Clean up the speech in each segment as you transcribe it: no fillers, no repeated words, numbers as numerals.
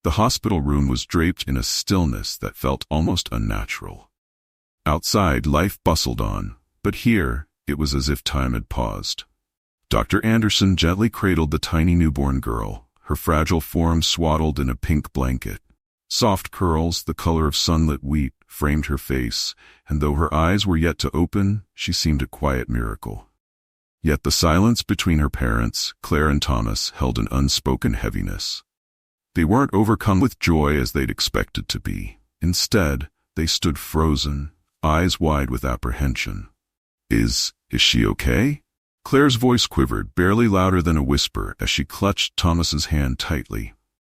The hospital room was draped in a stillness that felt almost unnatural. Outside, life bustled on, but here, it was as if time had paused. Dr. Anderson gently cradled the tiny newborn girl, her fragile form swaddled in a pink blanket. Soft curls, the color of sunlit wheat, framed her face, and though her eyes were yet to open, she seemed a quiet miracle. Yet the silence between her parents, Claire and Thomas, held an unspoken heaviness. They weren't overcome with joy as they'd expected to be. Instead, they stood frozen, eyes wide with apprehension. Is she okay? Claire's voice quivered, barely louder than a whisper, as she clutched Thomas's hand tightly.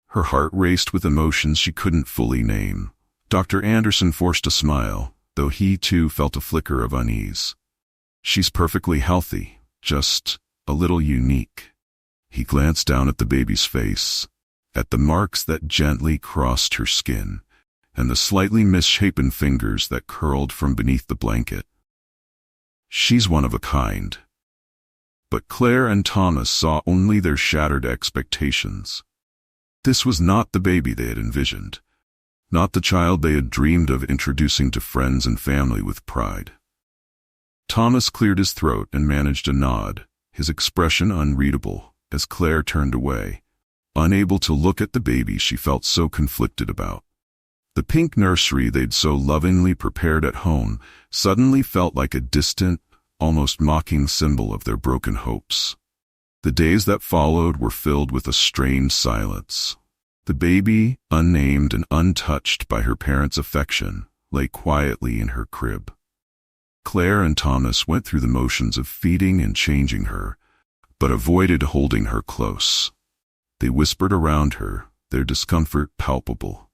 Her heart raced with emotions she couldn't fully name. Dr. Anderson forced a smile, though he too felt a flicker of unease. She's perfectly healthy, just a little unique. He glanced down at the baby's face, at the marks that gently crossed her skin, and the slightly misshapen fingers that curled from beneath the blanket. She's one of a kind. But Claire and Thomas saw only their shattered expectations. This was not the baby they had envisioned, not the child they had dreamed of introducing to friends and family with pride. Thomas cleared his throat and managed a nod, his expression unreadable, as Claire turned away, unable to look at the baby she felt so conflicted about. The pink nursery they'd so lovingly prepared at home suddenly felt like a distant, almost mocking symbol of their broken hopes. The days that followed were filled with a strange silence. The baby, unnamed and untouched by her parents' affection, lay quietly in her crib. Claire and Thomas went through the motions of feeding and changing her, but avoided holding her close. They whispered around her, their discomfort palpable.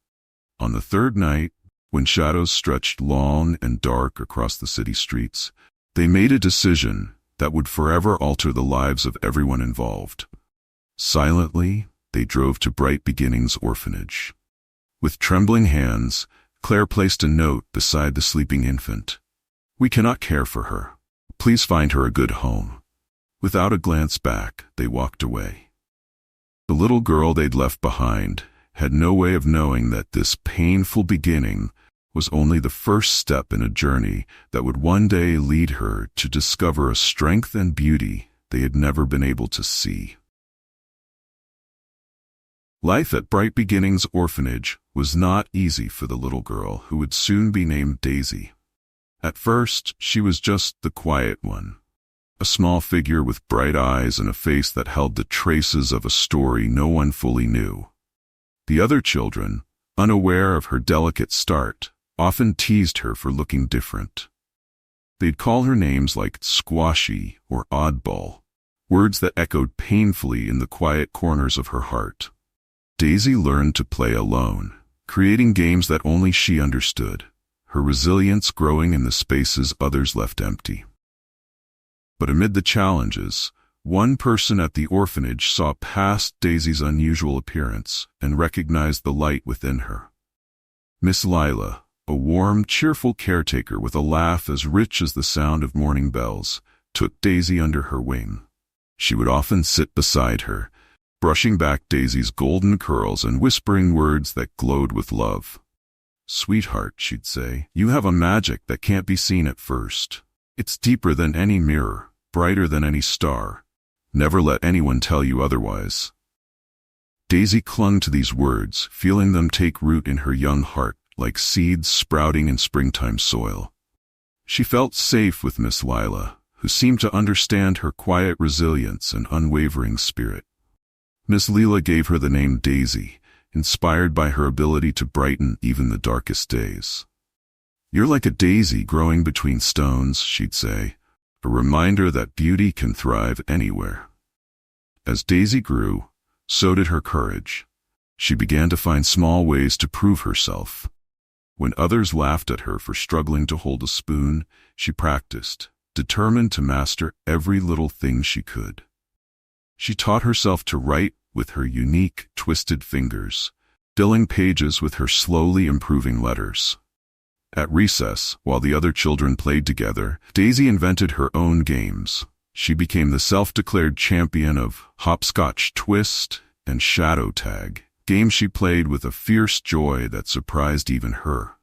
On the third night, when shadows stretched long and dark across the city streets, they made a decision that would forever alter the lives of everyone involved. Silently, they drove to Bright Beginnings Orphanage. With trembling hands, Claire placed a note beside the sleeping infant. "We cannot care for her. Please find her a good home." Without a glance back, they walked away. The little girl they'd left behind had no way of knowing that this painful beginning was only the first step in a journey that would one day lead her to discover a strength and beauty they had never been able to see. Life at Bright Beginnings Orphanage was not easy for the little girl who would soon be named Daisy. At first, she was just the quiet one, a small figure with bright eyes and a face that held the traces of a story no one fully knew. The other children, unaware of her delicate start, often teased her for looking different. They'd call her names like squashy or oddball, words that echoed painfully in the quiet corners of her heart. Daisy learned to play alone, creating games that only she understood, her resilience growing in the spaces others left empty. But amid the challenges, one person at the orphanage saw past Daisy's unusual appearance and recognized the light within her. Miss Lila, a warm, cheerful caretaker with a laugh as rich as the sound of morning bells, took Daisy under her wing. She would often sit beside her, brushing back Daisy's golden curls and whispering words that glowed with love. "Sweetheart," she'd say, "you have a magic that can't be seen at first. It's deeper than any mirror, brighter than any star. Never let anyone tell you otherwise." Daisy clung to these words, feeling them take root in her young heart, like seeds sprouting in springtime soil. She felt safe with Miss Lila, who seemed to understand her quiet resilience and unwavering spirit. Miss Lila gave her the name Daisy, inspired by her ability to brighten even the darkest days. "You're like a daisy growing between stones," she'd say, a reminder that beauty can thrive anywhere. As Daisy grew, so did her courage. She began to find small ways to prove herself. When others laughed at her for struggling to hold a spoon, she practiced, determined to master every little thing she could. She taught herself to write with her unique, twisted fingers, filling pages with her slowly improving letters. At recess, while the other children played together, Daisy invented her own games. She became the self-declared champion of hopscotch twist and shadow tag, games she played with a fierce joy that surprised even her.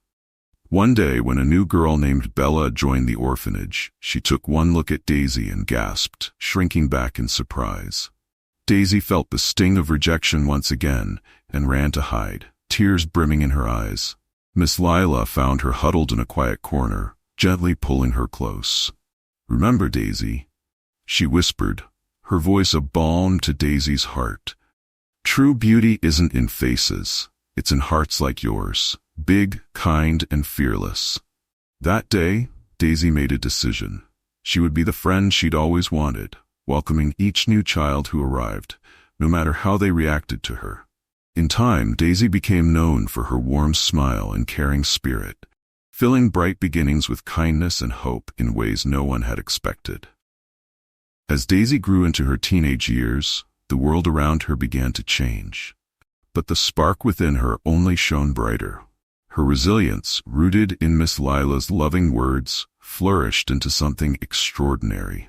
One day, when a new girl named Bella joined the orphanage, she took one look at Daisy and gasped, shrinking back in surprise. Daisy felt the sting of rejection once again and ran to hide, tears brimming in her eyes. Miss Lila found her huddled in a quiet corner, gently pulling her close. "Remember, Daisy," she whispered, her voice a balm to Daisy's heart. "True beauty isn't in faces, it's in hearts like yours, big, kind, and fearless." That day, Daisy made a decision. She would be the friend she'd always wanted, welcoming each new child who arrived, no matter how they reacted to her. In time, Daisy became known for her warm smile and caring spirit, filling bright beginnings with kindness and hope in ways no one had expected. As Daisy grew into her teenage years, the world around her began to change. But the spark within her only shone brighter. Her resilience, rooted in Miss Lila's loving words, flourished into something extraordinary.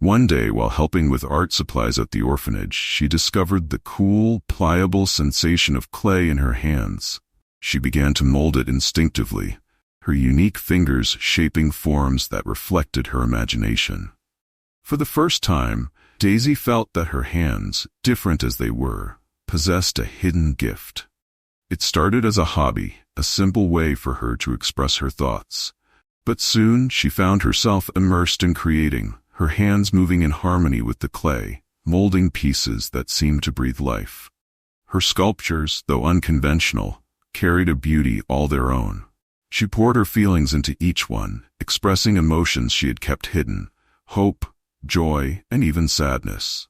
One day, while helping with art supplies at the orphanage, she discovered the cool, pliable sensation of clay in her hands. She began to mold it instinctively, her unique fingers shaping forms that reflected her imagination. For the first time, Daisy felt that her hands, different as they were, possessed a hidden gift. It started as a hobby, a simple way for her to express her thoughts. But soon she found herself immersed in creating, her hands moving in harmony with the clay, molding pieces that seemed to breathe life. Her sculptures, though unconventional, carried a beauty all their own. She poured her feelings into each one, expressing emotions she had kept hidden: hope, joy, and even sadness.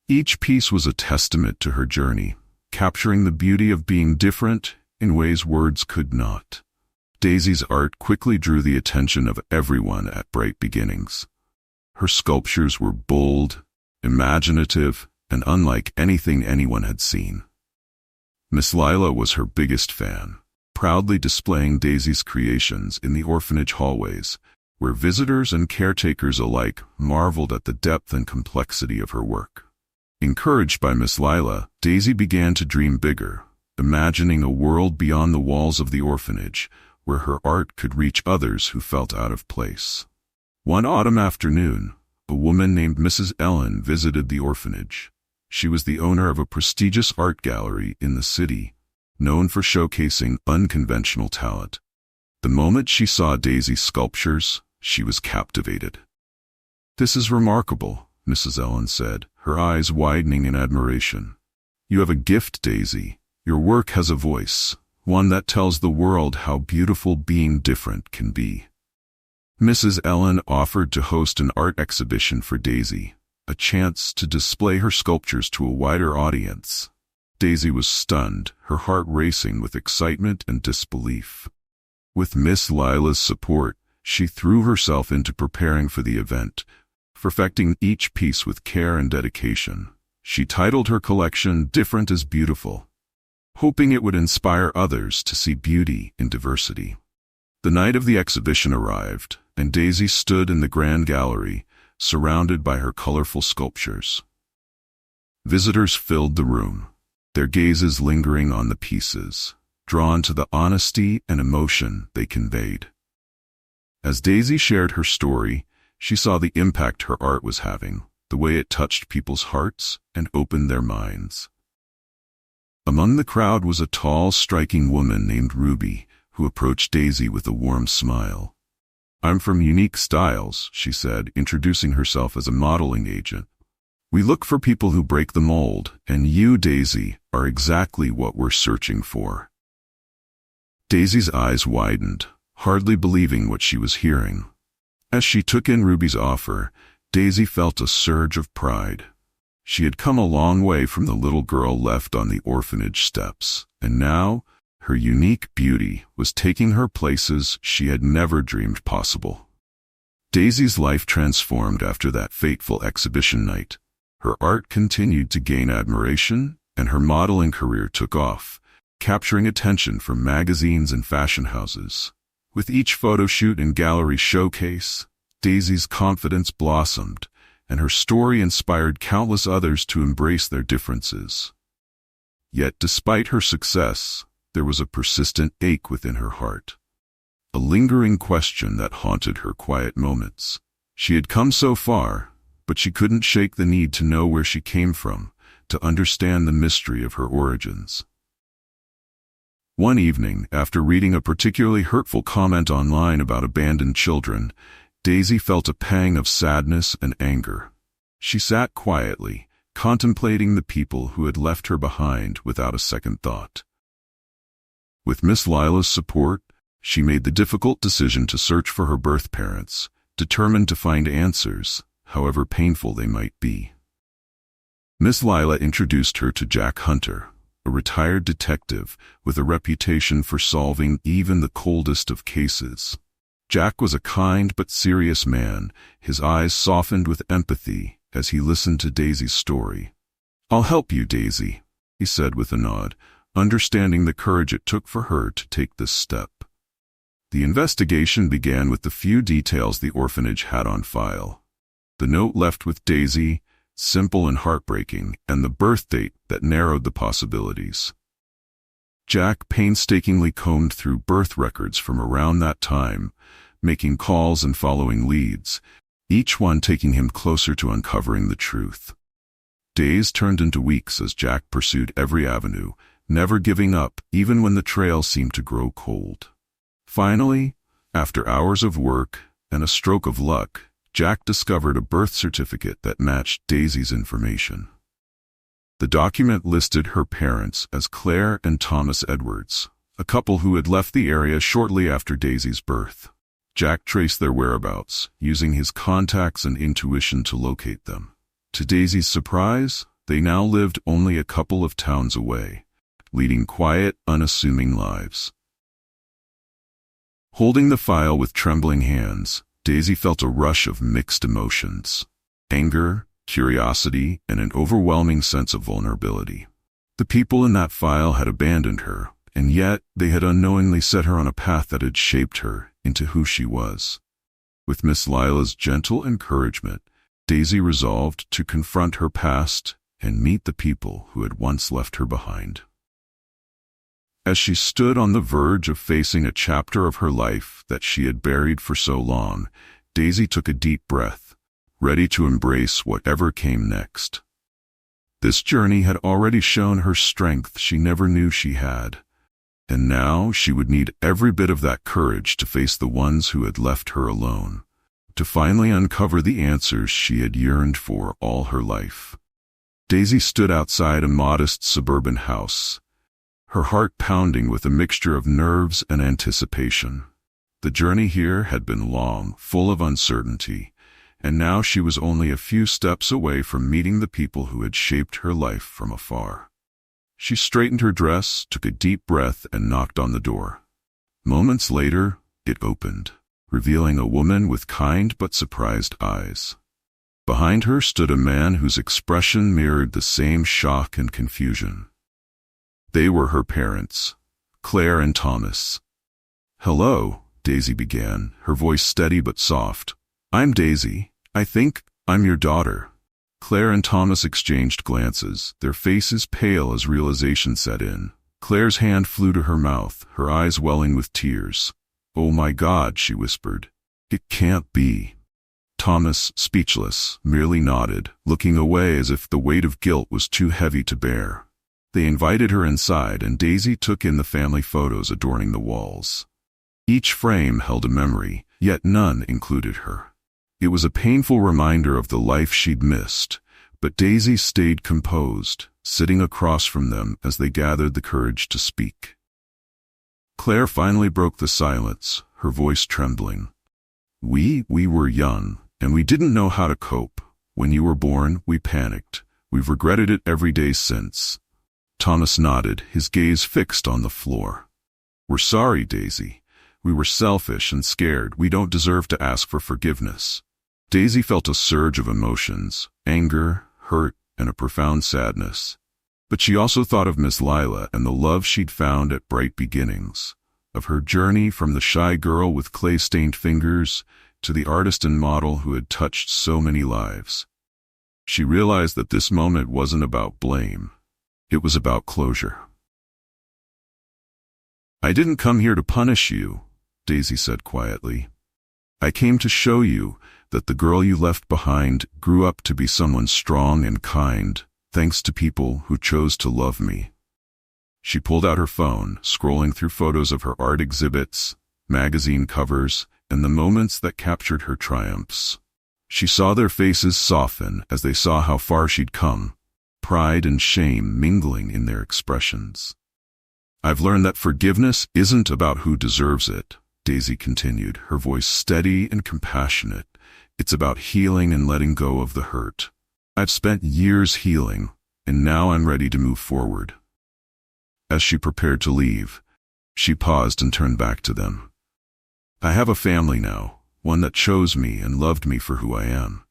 Each piece was a testament to her journey, capturing the beauty of being different in ways words could not. Daisy's art quickly drew the attention of everyone at Bright Beginnings. Her sculptures were bold, imaginative, and unlike anything anyone had seen. Miss Lila was her biggest fan, proudly displaying Daisy's creations in the orphanage hallways, where visitors and caretakers alike marveled at the depth and complexity of her work. Encouraged by Miss Lila, Daisy began to dream bigger, imagining a world beyond the walls of the orphanage, where her art could reach others who felt out of place. One autumn afternoon, a woman named Mrs. Ellen visited the orphanage. She was the owner of a prestigious art gallery in the city, known for showcasing unconventional talent. The moment she saw Daisy's sculptures, she was captivated. "This is remarkable," Mrs. Ellen said, her eyes widening in admiration. "You have a gift, Daisy. Your work has a voice, one that tells the world how beautiful being different can be." Mrs. Ellen offered to host an art exhibition for Daisy, a chance to display her sculptures to a wider audience. Daisy was stunned, her heart racing with excitement and disbelief. With Miss Lila's support, she threw herself into preparing for the event, perfecting each piece with care and dedication. She titled her collection "Different is Beautiful," hoping it would inspire others to see beauty in diversity. The night of the exhibition arrived, and Daisy stood in the grand gallery, surrounded by her colorful sculptures. Visitors filled the room, their gazes lingering on the pieces, drawn to the honesty and emotion they conveyed. As Daisy shared her story, she saw the impact her art was having, the way it touched people's hearts and opened their minds. Among the crowd was a tall, striking woman named Ruby, who approached Daisy with a warm smile. "I'm from Unique Styles," she said, introducing herself as a modeling agent. "We look for people who break the mold, and you, Daisy, are exactly what we're searching for." Daisy's eyes widened, hardly believing what she was hearing. As she took in Ruby's offer, Daisy felt a surge of pride. She had come a long way from the little girl left on the orphanage steps, and now her unique beauty was taking her places she had never dreamed possible. Daisy's life transformed after that fateful exhibition night. Her art continued to gain admiration, and her modeling career took off, capturing attention from magazines and fashion houses. With each photo shoot and gallery showcase, Daisy's confidence blossomed, and her story inspired countless others to embrace their differences. Yet despite her success, there was a persistent ache within her heart. A lingering question that haunted her quiet moments. She had come so far, but she couldn't shake the need to know where she came from, to understand the mystery of her origins. One evening, after reading a particularly hurtful comment online about abandoned children, Daisy felt a pang of sadness and anger. She sat quietly, contemplating the people who had left her behind without a second thought. With Miss Lila's support, she made the difficult decision to search for her birth parents, determined to find answers, however painful they might be. Miss Lila introduced her to Jack Hunter, a retired detective with a reputation for solving even the coldest of cases. Jack was a kind but serious man, his eyes softened with empathy as he listened to Daisy's story. "I'll help you, Daisy," he said with a nod, understanding the courage it took for her to take this step. The investigation began with the few details the orphanage had on file. The note left with Daisy, simple and heartbreaking, and the birth date that narrowed the possibilities. Jack painstakingly combed through birth records from around that time, making calls and following leads, each one taking him closer to uncovering the truth. Days turned into weeks as Jack pursued every avenue, never giving up even when the trail seemed to grow cold. Finally, after hours of work and a stroke of luck, Jack discovered a birth certificate that matched Daisy's information. The document listed her parents as Claire and Thomas Edwards, a couple who had left the area shortly after Daisy's birth. Jack traced their whereabouts, using his contacts and intuition to locate them. To Daisy's surprise, they now lived only a couple of towns away, leading quiet, unassuming lives. Holding the file with trembling hands, Daisy felt a rush of mixed emotions: anger, curiosity, and an overwhelming sense of vulnerability. The people in that file had abandoned her, and yet they had unknowingly set her on a path that had shaped her into who she was. With Miss Lila's gentle encouragement, Daisy resolved to confront her past and meet the people who had once left her behind. As she stood on the verge of facing a chapter of her life that she had buried for so long, Daisy took a deep breath, ready to embrace whatever came next. This journey had already shown her strength she never knew she had, and now she would need every bit of that courage to face the ones who had left her alone, to finally uncover the answers she had yearned for all her life. Daisy stood outside a modest suburban house, her heart pounding with a mixture of nerves and anticipation. The journey here had been long, full of uncertainty, and now she was only a few steps away from meeting the people who had shaped her life from afar. She straightened her dress, took a deep breath, and knocked on the door. Moments later, it opened, revealing a woman with kind but surprised eyes. Behind her stood a man whose expression mirrored the same shock and confusion. They were her parents, Claire and Thomas. "Hello," Daisy began, her voice steady but soft. "I'm Daisy. I think I'm your daughter." Claire and Thomas exchanged glances, their faces pale as realization set in. Claire's hand flew to her mouth, her eyes welling with tears. "Oh my God," she whispered. "It can't be." Thomas, speechless, merely nodded, looking away as if the weight of guilt was too heavy to bear. They invited her inside, and Daisy took in the family photos adorning the walls. Each frame held a memory, yet none included her. It was a painful reminder of the life she'd missed, but Daisy stayed composed, sitting across from them as they gathered the courage to speak. Claire finally broke the silence, her voice trembling. We were young, and we didn't know how to cope. When you were born, we panicked. We've regretted it every day since." Thomas nodded, his gaze fixed on the floor. "We're sorry, Daisy. We were selfish and scared. We don't deserve to ask for forgiveness." Daisy felt a surge of emotions, anger, hurt, and a profound sadness. But she also thought of Miss Lila and the love she'd found at Bright Beginnings, of her journey from the shy girl with clay-stained fingers to the artist and model who had touched so many lives. She realized that this moment wasn't about blame. It was about closure. "I didn't come here to punish you," Daisy said quietly. "I came to show you that the girl you left behind grew up to be someone strong and kind, thanks to people who chose to love me." She pulled out her phone, scrolling through photos of her art exhibits, magazine covers, and the moments that captured her triumphs. She saw their faces soften as they saw how far she'd come, pride and shame mingling in their expressions. "I've learned that forgiveness isn't about who deserves it," Daisy continued, her voice steady and compassionate. "It's about healing and letting go of the hurt. I've spent years healing, and now I'm ready to move forward." As she prepared to leave, she paused and turned back to them. "I have a family now, one that chose me and loved me for who I am.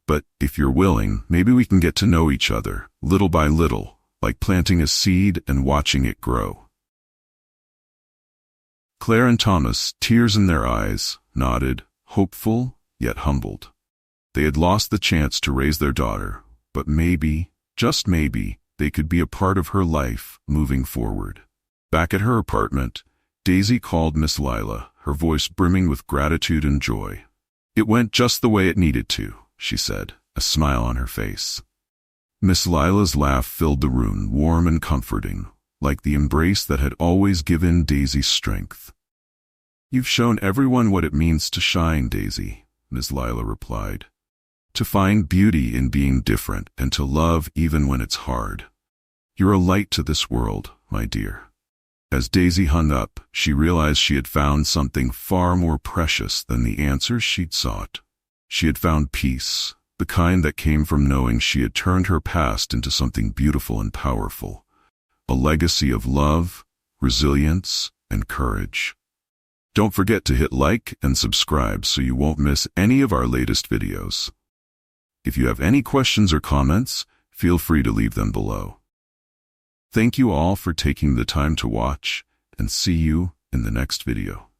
But if you're willing, maybe we can get to know each other, little by little, like planting a seed and watching it grow." Claire and Thomas, tears in their eyes, nodded, hopeful yet humbled. They had lost the chance to raise their daughter, but maybe, just maybe, they could be a part of her life moving forward. Back at her apartment, Daisy called Miss Lila, her voice brimming with gratitude and joy. "It went just the way it needed to," she said, a smile on her face. Miss Lila's laugh filled the room, warm and comforting, like the embrace that had always given Daisy strength. "You've shown everyone what it means to shine, Daisy," Miss Lila replied. "To find beauty in being different and to love even when it's hard. You're a light to this world, my dear." As Daisy hung up, she realized she had found something far more precious than the answers she'd sought. She had found peace, the kind that came from knowing she had turned her past into something beautiful and powerful. A legacy of love, resilience, and courage. Don't forget to hit like and subscribe so you won't miss any of our latest videos. If you have any questions or comments, feel free to leave them below. Thank you all for taking the time to watch, and see you in the next video.